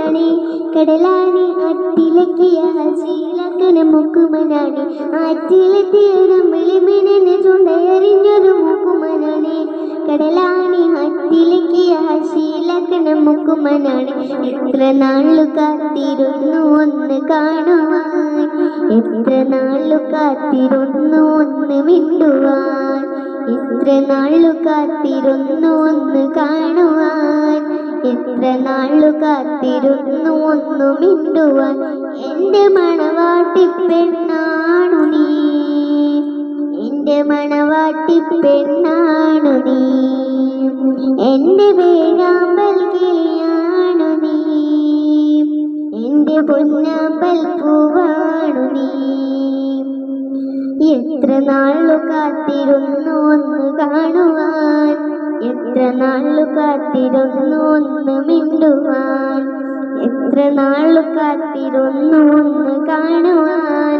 മുക്കുമനാണി കടലാണി അത്തിലക്കിയ ഹസീലക്കണ മുക്കുമനാണി ആറ്റിലെത്തിയൊരമ്പിളി മിനന് ചുണ്ടയറിഞ്ഞൊരു മുക്കുമനാണി കടലാണി അത്തിലക്കിയ ഹസീലക്കണ മുക്കുമനാണി എത്ര നാളു കാത്തിരുന്നു ഒന്ന് കാണുവാൻ എത്ര നാളു കാത്തിരുന്നു ഒന്ന് മിണ്ടുവാൻ എത്ര നാളു കാത്തിരുന്നു ഒന്ന് കാണുവാൻ എത്ര നാളു കാത്തിരുന്നു ഒന്നു മിണ്ടുവാൻ എൻ്റെ മണവാട്ടി പെണ്ണാണു നീ എൻ്റെ മണവാട്ടി പെണ്ണാണു നീ എൻ്റെ വേഴാമ്പൽ കിളിയാണു നീ എൻ്റെ പൊന്നാമ്പൽ പൂവാണു നീ എത്ര നാളു കാത്തിരുന്നു ഒന്ന് കാണുവാൻ എത്ര നാളു കാത്തിരുന്നു ഒന്ന് മിണ്ടുവാൻ എത്ര നാളു കാത്തിരുന്നു ഒന്ന് കാണുവാൻ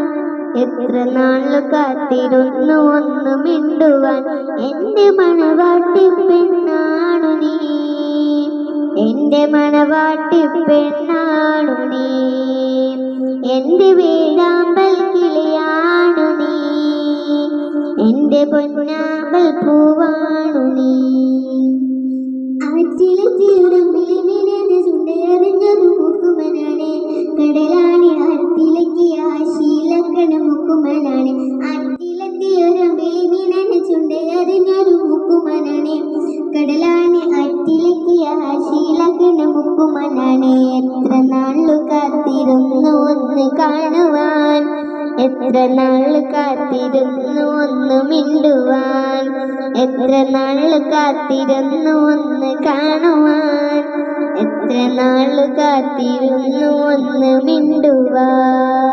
എത്ര നാളു കാത്തിരുന്നു ഒന്ന് മിണ്ടുവാൻ എൻ്റെ മണവാട്ടി പെണ്ണാണു നീ എൻ്റെ മണവാട്ടി പെണ്ണാണു നീ എൻ്റെ വേഴാമ്പൽ കിളിയാണു നീ എൻ്റെ പൊന്നാമ്പൽ പൂവാണു നീ ആറ്റിലെത്തിയൊരമ്പിളി മിനന് ചുണ്ടയറിഞ്ഞൊരു മുക്കുമനാണ് കടലാണി ആറ്റിലെത്തിയ ശീലക്കണ മുക്കുമനാണ് ആറ്റിലെത്തിയൊരമ്പിളി മിനന് ചുണ്ടയറിഞ്ഞൊരു മുക്കുമനാണ് കടലാണി ആറ്റിലെത്തിയ ശീലക്കണ മുക്കുമനാണ് എത്ര നാളു കാത്തിരുന്നു ഒന്ന് കാണുവാൻ എത്ര നാളു കാത്തിരുന്നു ഒന്ന് മിണ്ടുവാൻ എത്ര നാളു കാത്തിരുന്നു ഒന്ന് കാണുവാൻ എത്ര നാളു കാത്തിരുന്നു ഒന്ന് മിണ്ടുവാൻ.